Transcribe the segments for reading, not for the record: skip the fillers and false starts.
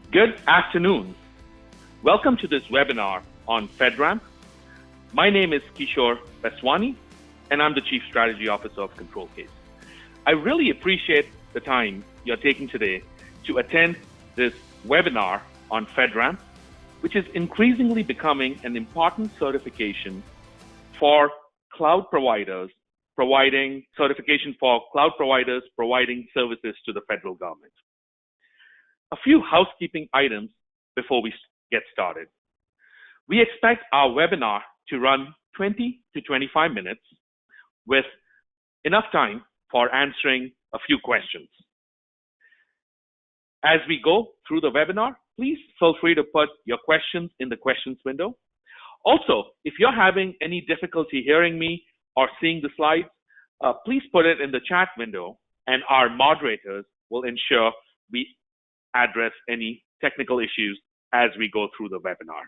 Good afternoon. Welcome to this webinar on FedRAMP. My name is Kishore Beswani, and I'm the Chief Strategy Officer of ControlCase. I really appreciate the time you're taking today to attend this webinar on FedRAMP, which is increasingly becoming an important certification for cloud providers, providing certification for cloud providers providing services to the federal government. A few housekeeping items before we get started. We expect our webinar to run 20 to 25 minutes with enough time for answering a few questions. As we go through the webinar, please feel free to put your questions in the questions window. Also, if you're having any difficulty hearing me or seeing the slides, please put it in the chat window and our moderators will ensure we address any technical issues as we go through the webinar.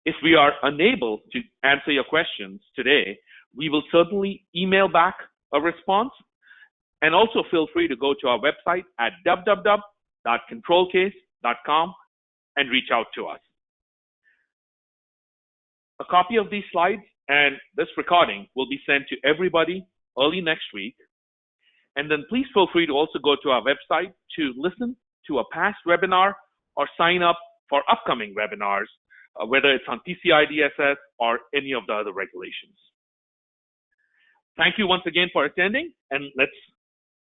If we are unable to answer your questions today, we will certainly email back a response, and also feel free to go to our website at www.controlcase.com and reach out to us. A copy of these slides and this recording will be sent to everybody early next week. And then please feel free to also go to our website to listen to a past webinar or sign up for upcoming webinars, whether it's on PCI DSS or any of the other regulations. Thank you once again for attending, and let's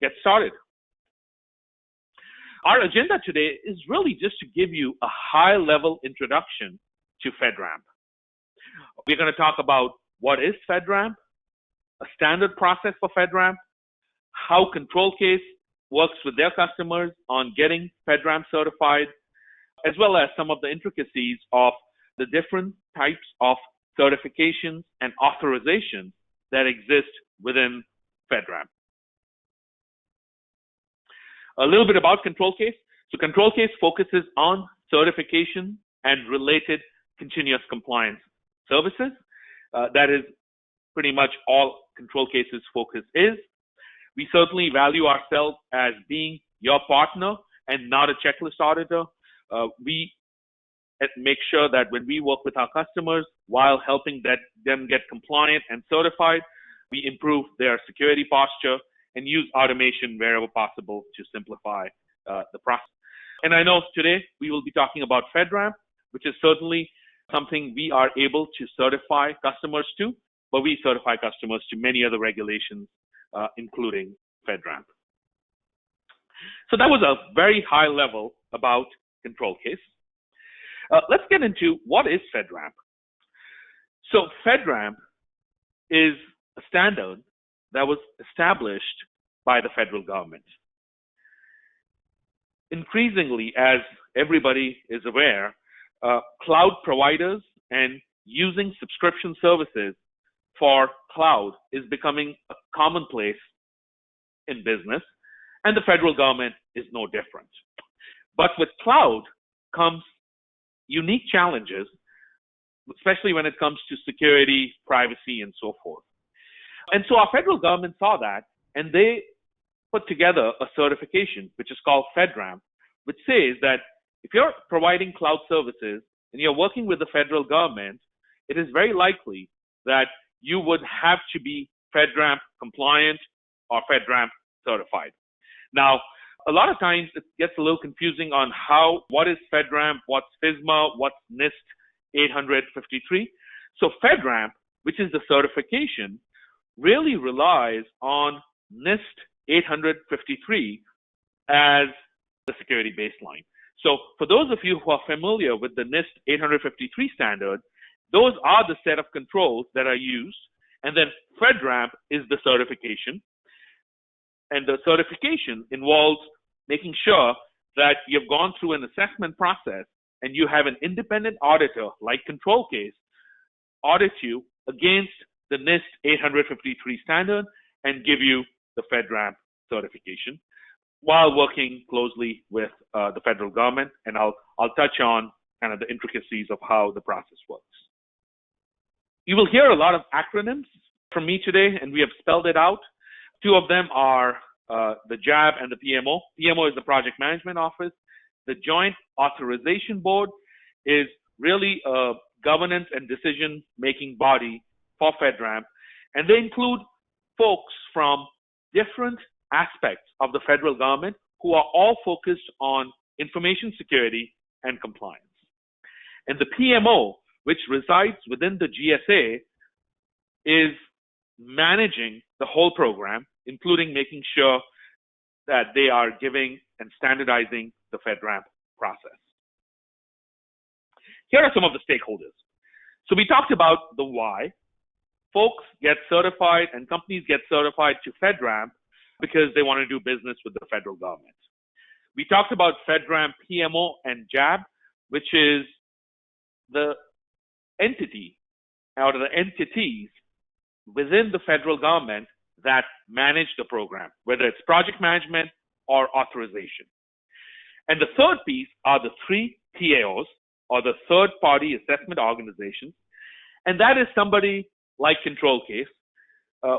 get started. Our agenda today is really just to give you a high-level introduction to FedRAMP. We're going to talk about what is FedRAMP, a standard process for FedRAMP, how ControlCase works with their customers on getting FedRAMP certified, as well as some of the intricacies of the different types of certifications and authorizations that exist within FedRAMP. A little bit about ControlCase. So ControlCase focuses on certification and related continuous compliance services. That is pretty much all ControlCase's focus is. We certainly value ourselves as being your partner and not a checklist auditor. We make sure that when we work with our customers, while helping them get compliant and certified, we improve their security posture and use automation wherever possible to simplify the process. And I know today we will be talking about FedRAMP, which is certainly something we are able to certify customers to, but we certify customers to many other regulations, including FedRAMP. So that was a very high level about ControlCase. Let's get into what is FedRAMP. So FedRAMP is a standard that was established by the federal government. Increasingly, as everybody is aware, cloud providers and using subscription services for cloud is becoming a commonplace in business, and the federal government is no different. But with cloud comes unique challenges, especially when it comes to security, privacy, and so forth. And so our federal government saw that, and they put together a certification, which is called FedRAMP, which says that if you're providing cloud services and you're working with the federal government, it is very likely that you would have to be FedRAMP compliant or FedRAMP certified. Now, a lot of times it gets a little confusing on what is FedRAMP, what's FISMA, what's NIST 853. So FedRAMP, which is the certification, really relies on NIST 853 as the security baseline. So for those of you who are familiar with the NIST 853 standard, those are the set of controls that are used, and then FedRAMP is the certification. And the certification involves making sure that you've gone through an assessment process and you have an independent auditor like ControlCase audit you against the NIST 853 standard and give you the FedRAMP certification while working closely with the federal government. And I'll touch on kind of the intricacies of how the process works. You will hear a lot of acronyms from me today, and we have spelled it out. Two of them are the JAB and the PMO. PMO is the Project Management Office. the Joint Authorization Board is really a governance and decision-making body for FedRAMP, and they include folks from different aspects of the federal government who are all focused on information security and compliance. And the PMO, which resides within the GSA, is managing the whole program, including making sure that they are giving and standardizing the FedRAMP process. Here are some of the stakeholders. So we talked about the why. Folks get certified and companies get certified to FedRAMP because they want to do business with the federal government. We talked about FedRAMP PMO and JAB, which is the entity or the entities within the federal government that manage the program, whether it's project management or authorization. And the third piece are the 3 TAOs, or the third-party assessment organizations, and that is somebody like ControlCase,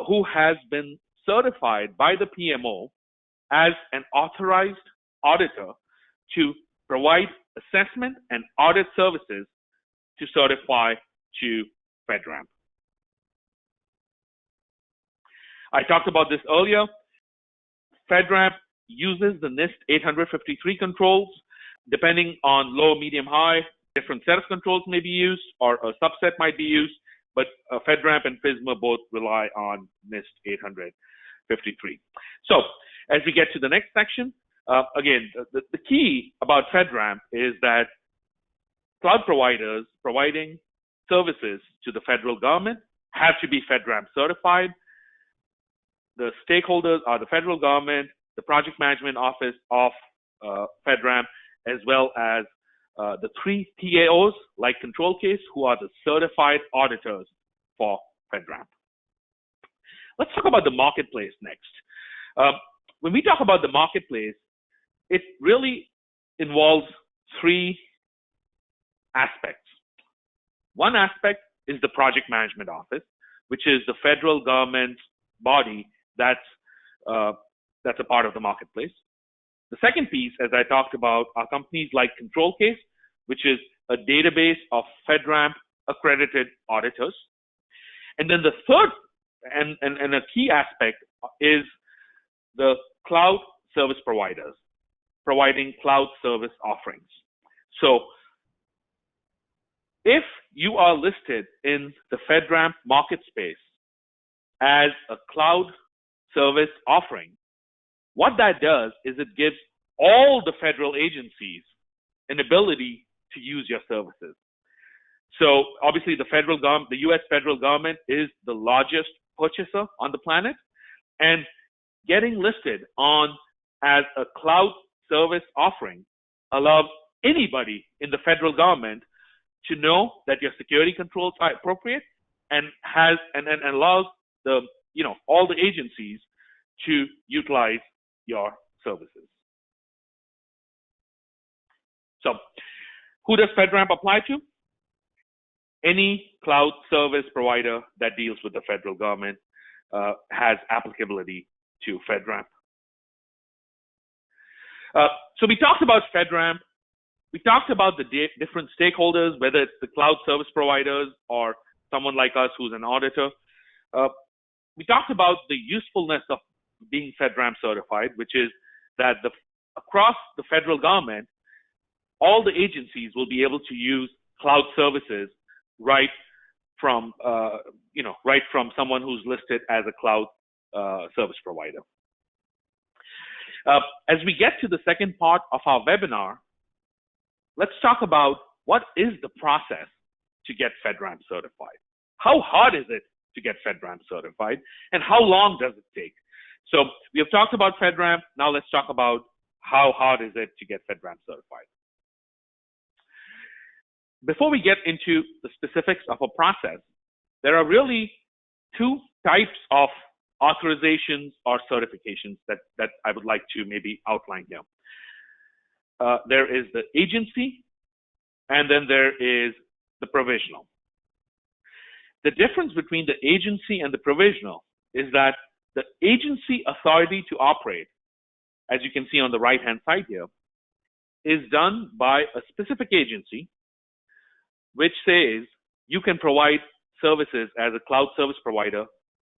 who has been certified by the PMO as an authorized auditor to provide assessment and audit services to certify to FedRAMP. I talked about this earlier. FedRAMP uses the NIST 853 controls. Depending on low, medium, high, different set of controls may be used, or a subset might be used, but FedRAMP and FISMA both rely on NIST 853. So as we get to the next section, again, the key about FedRAMP is that cloud providers providing services to the federal government have to be FedRAMP certified. The stakeholders are the federal government, the project management office of FedRAMP, as well as the 3 TAOs like ControlCase, who are the certified auditors for FedRAMP. Let's talk about the marketplace next. When we talk about the marketplace, it really involves 3 aspects. One aspect is the project management office, which is the federal government body that's a part of the marketplace. The second piece, as I talked about, are companies like ControlCase, which is a database of FedRAMP accredited auditors. And then the third and a key aspect is the cloud service providers providing cloud service offerings. So if you are listed in the FedRAMP market space as a cloud service offering, what that does is it gives all the federal agencies an ability to use your services. So obviously the US federal government is the largest purchaser on the planet, and getting listed on as a cloud service offering allows anybody in the federal government to know that your security controls are appropriate, and allows all the agencies to utilize your services. So who does FedRAMP apply to? Any cloud service provider that deals with the federal government has applicability to FedRAMP. So we talked about FedRAMP. We talked about the different stakeholders, whether it's the cloud service providers or someone like us who's an auditor. We talked about the usefulness of being FedRAMP certified, which is that across the federal government, all the agencies will be able to use cloud services right from someone who's listed as a cloud service provider. As we get to the second part of our webinar, let's talk about what is the process to get FedRAMP certified. How hard is it to get FedRAMP certified, and how long does it take? So we have talked about FedRAMP. Now let's talk about how hard is it to get FedRAMP certified. Before we get into the specifics of a process, there are really 2 types of authorizations or certifications that I would like to maybe outline here. There is the agency, and then there is the provisional. The difference between the agency and the provisional is that the agency authority to operate, as you can see on the right-hand side here, is done by a specific agency, which says you can provide services as a cloud service provider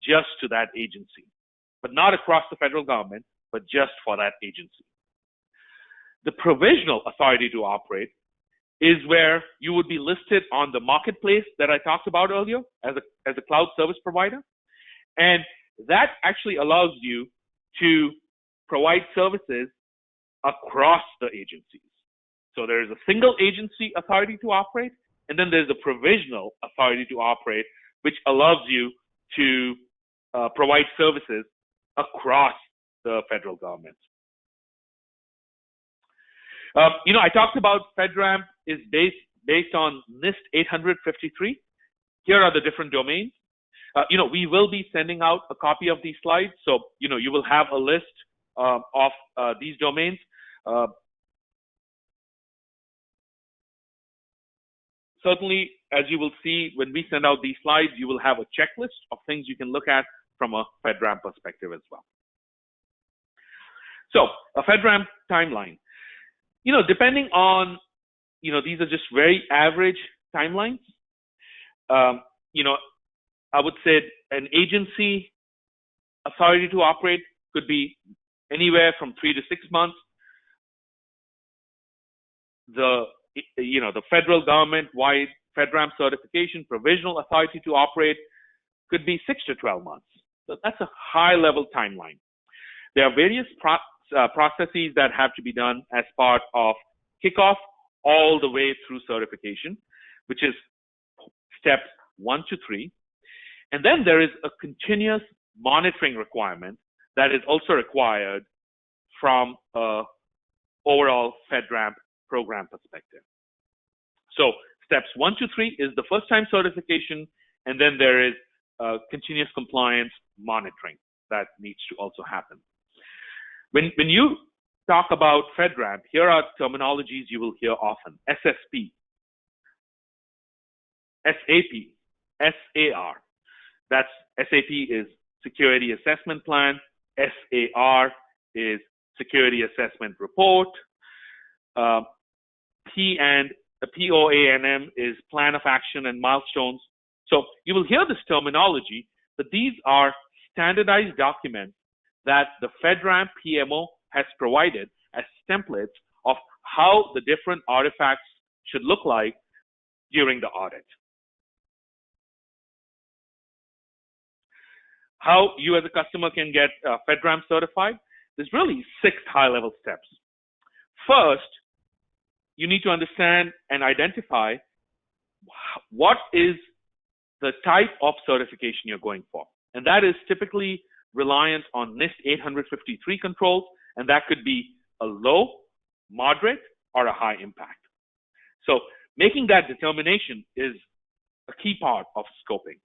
just to that agency, but not across the federal government, but just for that agency. The provisional authority to operate is where you would be listed on the marketplace that I talked about earlier as a cloud service provider. And that actually allows you to provide services across the agencies. So there's a single agency authority to operate, and then there's a provisional authority to operate, which allows you to provide services across the federal government. I talked about FedRAMP is based on NIST 853. Here are the different domains. We will be sending out a copy of these slides, so you will have a list of these domains. Certainly, as you will see when we send out these slides, you will have a checklist of things you can look at from a FedRAMP perspective as well. So, a FedRAMP timeline. Depending on, these are just very average timelines. I would say an agency authority to operate could be anywhere from 3 to 6 months. The federal government-wide FedRAMP certification provisional authority to operate could be 6 to 12 months. So that's a high-level timeline. There are various processes that have to be done as part of kickoff all the way through certification, which is steps 1 to 3. And then there is a continuous monitoring requirement that is also required from an overall FedRAMP program perspective. So steps 1 to 3 is the first time certification, and then there is continuous compliance monitoring that needs to also happen. When you talk about FedRAMP, here are terminologies you will hear often: SSP, SAP, SAR. That's SAP is Security Assessment Plan, SAR is Security Assessment Report, POANM is Plan of Action and Milestones. So you will hear this terminology, but these are standardized documents that the FedRAMP PMO has provided as templates of how the different artifacts should look like during the audit. How you as a customer can get FedRAMP certified? There's really 6 high-level steps. First, you need to understand and identify what is the type of certification you're going for. And that is typically reliant on NIST 853 controls, and that could be a low, moderate, or a high impact. So making that determination is a key part of scoping.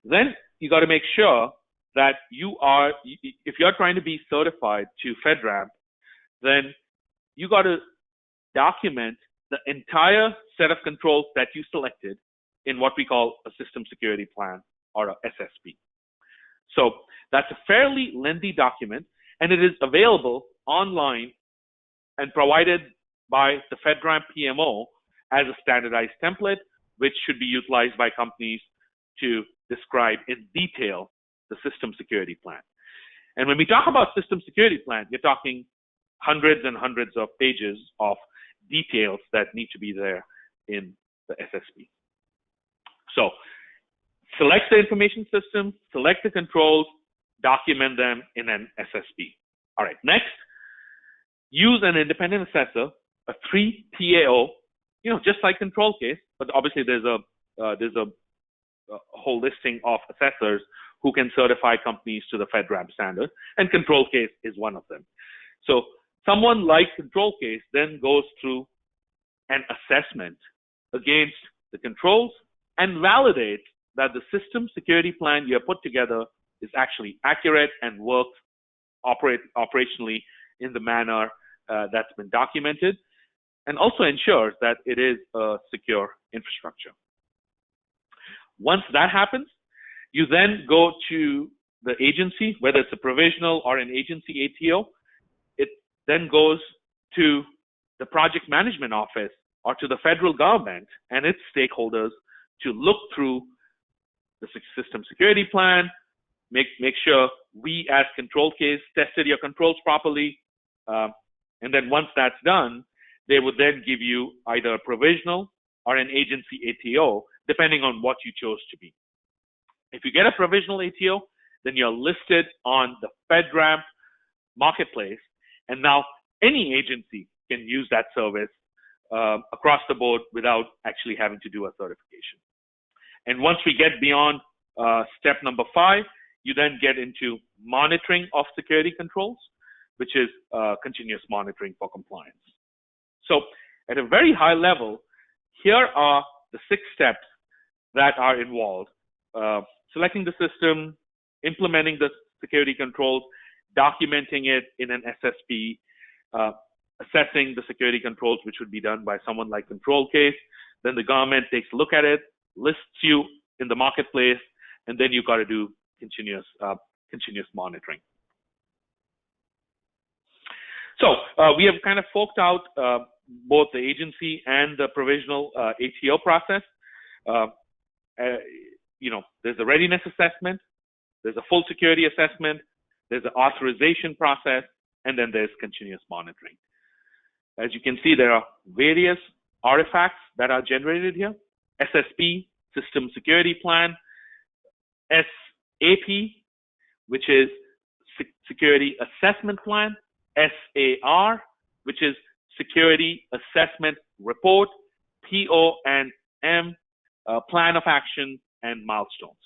Then you got to make sure that if you're trying to be certified to FedRAMP, then you got to document the entire set of controls that you selected in what we call a system security plan, or a SSP. So that's a fairly lengthy document, and it is available online and provided by the FedRAMP PMO as a standardized template, which should be utilized by companies to describe in detail the system security plan. And when we talk about system security plan, you're talking hundreds and hundreds of pages of details that need to be there in the SSP. So select the information system, select the controls, document them in an SSP. All right, next, use an independent assessor, a 3PAO, just like ControlCase, but obviously there's a whole listing of assessors who can certify companies to the FedRAMP standard, and ControlCase is one of them. So someone like ControlCase then goes through an assessment against the controls and validates that the system security plan you have put together is actually accurate and works operationally in the manner that's been documented, and also ensures that it is a secure infrastructure. Once that happens, you then go to the agency, whether it's a provisional or an agency ATO. It then goes to the project management office or to the federal government and its stakeholders to look through the system security plan, make sure we as ControlCase tested your controls properly, and then once that's done, they would then give you either a provisional or an agency ATO, depending on what you chose to be. If you get a provisional ATO, then you're listed on the FedRAMP marketplace, and now any agency can use that service across the board without actually having to do a certification. And once we get beyond step number 5, you then get into monitoring of security controls, which is continuous monitoring for compliance. So at a very high level, here are the 6 steps that are involved. Selecting the system, implementing the security controls, documenting it in an SSP, assessing the security controls, which would be done by someone like ControlCase. Then the government takes a look at it, lists you in the marketplace, and then you've got to do continuous monitoring. So we have kind of forked out both the agency and the provisional ATO process. There's a readiness assessment, there's a full security assessment, there's an authorization process, and then there's continuous monitoring. As you can see, there are various artifacts that are generated here: SSP, System Security Plan, SAP, which is Security Assessment Plan, SAR, which is Security Assessment Report, PO and M, Plan of Action, and Milestones,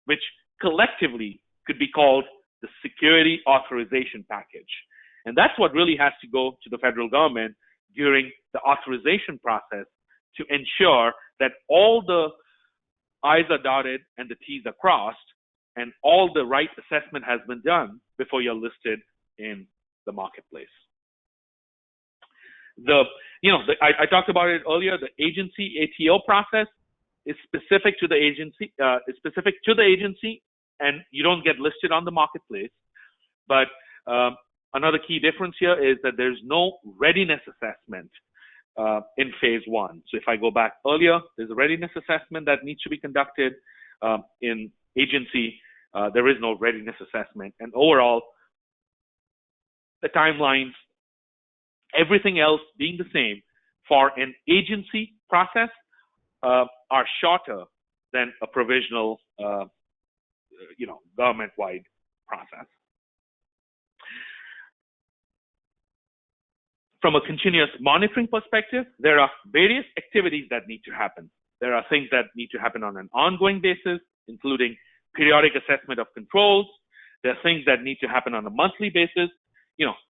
which collectively could be called the Security Authorization Package. And that's what really has to go to the federal government during the authorization process to ensure that all the I's are dotted and the T's are crossed, and all the right assessment has been done before you're listed in the marketplace. I talked about it earlier. The agency ATO process is specific to the agency. And you don't get listed on the marketplace. But another key difference here is that there's no readiness assessment in phase 1. So if I go back earlier, there's a readiness assessment that needs to be conducted. In agency, there is no readiness assessment. And overall, the timelines, everything else being the same for an agency process, are shorter than a provisional government-wide process. From a continuous monitoring perspective, there are various activities that need to happen. There are things that need to happen on an ongoing basis, including periodic assessment of controls. There are things that need to happen on a monthly basis.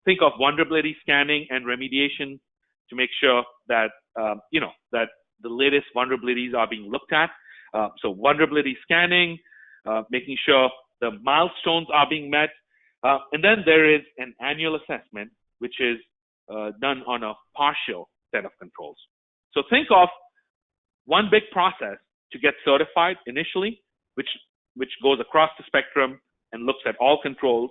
Think of vulnerability scanning and remediation to make sure that that the latest vulnerabilities are being looked at. So vulnerability scanning, making sure the milestones are being met. And then there is an annual assessment, which is done on a partial set of controls. So think of one big process to get certified initially, which goes across the spectrum and looks at all controls.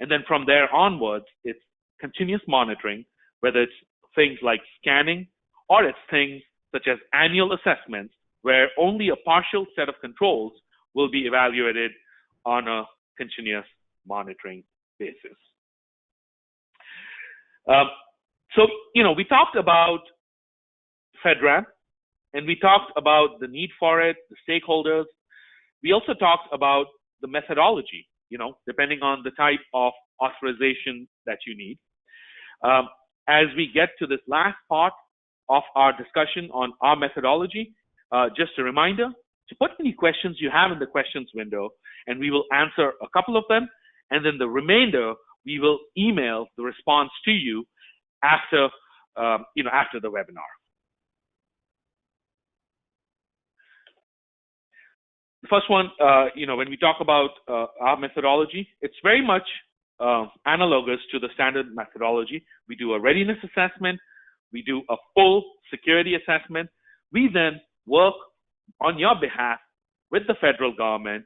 And then from there onwards, it's continuous monitoring, whether it's things like scanning or it's things such as annual assessments, where only a partial set of controls will be evaluated on a continuous monitoring basis. We talked about FedRAMP, and we talked about the need for it, the stakeholders. We also talked about the methodology, depending on the type of authorization that you need. As we get to this last part of our discussion on our methodology, just a reminder to put any questions you have in the questions window, and we will answer a couple of them, and then the remainder we will email the response to you after the webinar. The first one, when we talk about our methodology, it's very much analogous to the standard methodology. We do a readiness assessment. We do a full security assessment. We then work on your behalf with the federal government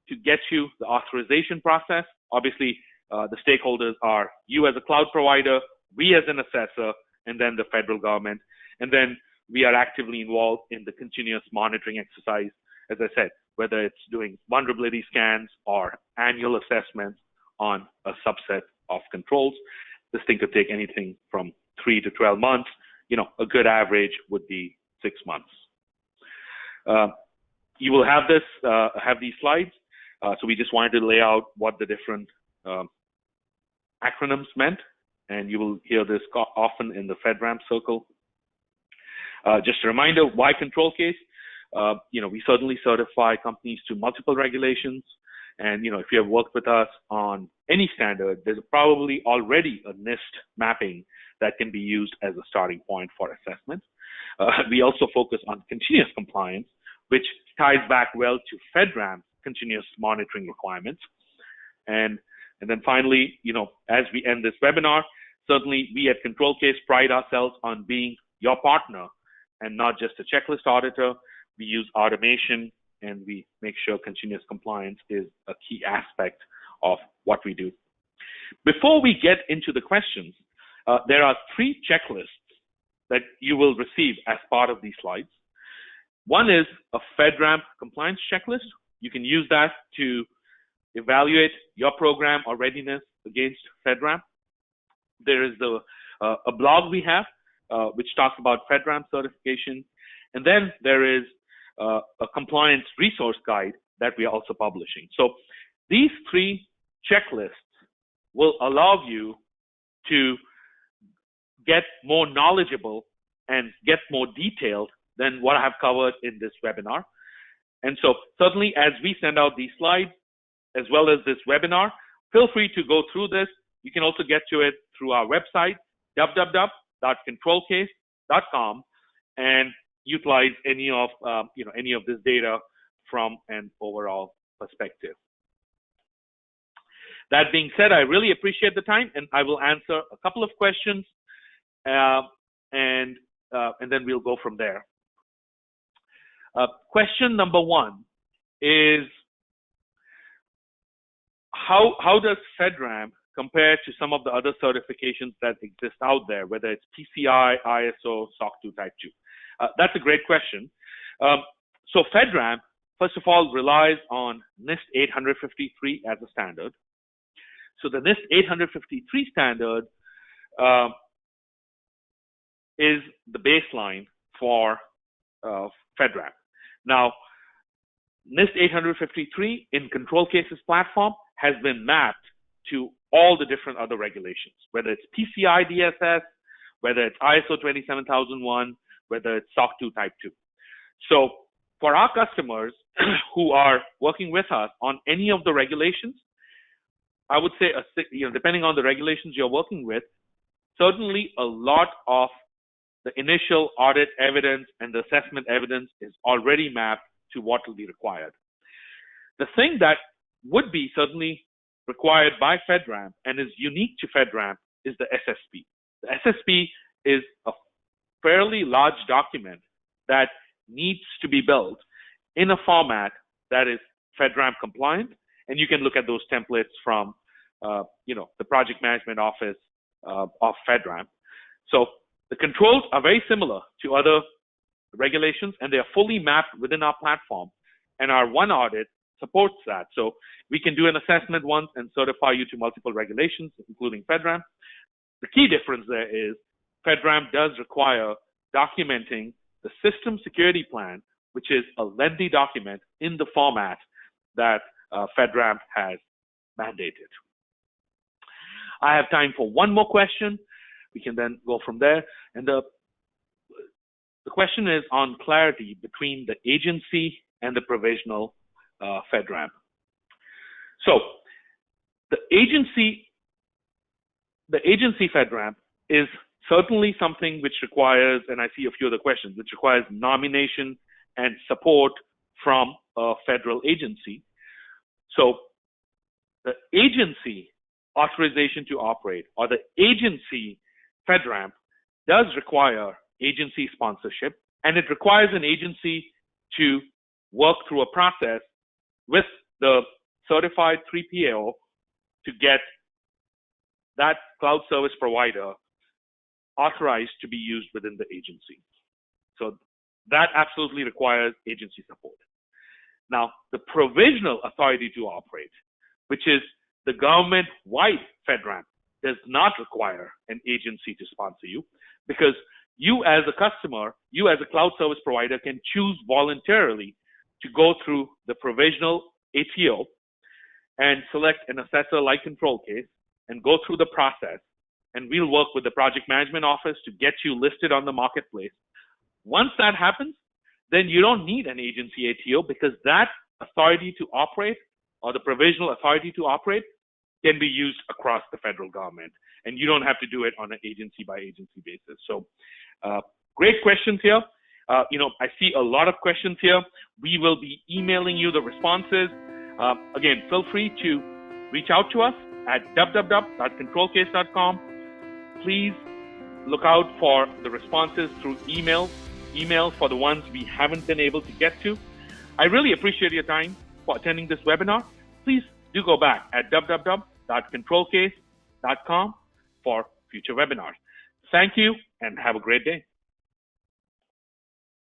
to get you the authorization process. Obviously, the stakeholders are you as a cloud provider, we as an assessor, and then the federal government. And then we are actively involved in the continuous monitoring exercise, as I said, whether it's doing vulnerability scans or annual assessments on a subset of controls. This thing could take anything from 3 to 12 months. A good average would be 6 months. You will have these slides. So we just wanted to lay out what the different acronyms meant, and you will hear this often in the FedRAMP circle. Just a reminder, why ControlCase? We certainly certify companies to multiple regulations, and if you have worked with us on any standard, there's probably already a NIST mapping that can be used as a starting point for assessment. We also focus on continuous compliance, which ties back well to FedRAMP continuous monitoring requirements. And then finally, as we end this webinar, certainly we at ControlCase pride ourselves on being your partner and not just a checklist auditor. We use automation, and we make sure continuous compliance is a key aspect of what we do. Before we get into the questions, there are 3 checklists that you will receive as part of these slides. One is a FedRAMP compliance checklist. You can use that to evaluate your program or readiness against FedRAMP. There is a blog we have, which talks about FedRAMP certification. And then there is a compliance resource guide that we are also publishing. So these 3 checklists will allow you to get more knowledgeable and get more detailed than what I have covered in this webinar. And so certainly as we send out these slides, as well as this webinar, feel free to go through this. You can also get to it through our website, www.controlcase.com, and utilize any of this data from an overall perspective. That being said, I really appreciate the time, and I will answer a couple of questions, and then we'll go from there. Question number 1 is, how does FedRAMP compare to some of the other certifications that exist out there, whether it's PCI, ISO, SOC 2 Type 2? That's a great question. So FedRAMP, first of all, relies on NIST 853 as a standard. So the NIST 853 standard is the baseline for FedRAMP. Now, NIST 853 in ControlCase's platform has been mapped to all the different other regulations, whether it's PCI DSS, whether it's ISO 27001, whether it's SOC 2 Type 2. So for our customers who are working with us on any of the regulations, I would say, depending on the regulations you're working with, certainly a lot of the initial audit evidence and the assessment evidence is already mapped to what will be required. The thing that would be certainly required by FedRAMP and is unique to FedRAMP is the SSP. The SSP is a fairly large document that needs to be built in a format that is FedRAMP compliant, and you can look at those templates from the project management office of FedRAMP. So the controls are very similar to other regulations, and they are fully mapped within our platform, and our one audit supports that. So we can do an assessment once and certify you to multiple regulations, including FedRAMP. The key difference there is FedRAMP does require documenting the system security plan, which is a lengthy document in the format that FedRAMP has mandated. I have time for one more question. We can then go from there. And the question is on clarity between the agency and the provisional FedRAMP. So the agency FedRAMP is certainly something which requires, and I see a few other questions, which requires nomination and support from a federal agency. So the agency authorization to operate, or the agency FedRAMP, does require agency sponsorship, and it requires an agency to work through a process with the certified 3PAO to get that cloud service provider authorized to be used within the agency. So that absolutely requires agency support. Now, the provisional authority to operate, which is the government-wide FedRAMP, does not require an agency to sponsor you, because you as a customer, you as a cloud service provider can choose voluntarily to go through the provisional ATO and select an assessor like ControlCase and go through the process. And we'll work with the project management office to get you listed on the marketplace. Once that happens, then you don't need an agency ATO, because that authority to operate, or the provisional authority to operate, can be used across the federal government, and you don't have to do it on an agency by agency basis. So great questions here. I see a lot of questions here. We will be emailing you the responses. Again, feel free to reach out to us at www.controlcase.com. Please look out for the responses through email for the ones we haven't been able to get to. I really appreciate your time for attending this webinar. Please do go back at www.controlcase.com for future webinars. Thank you and have a great day.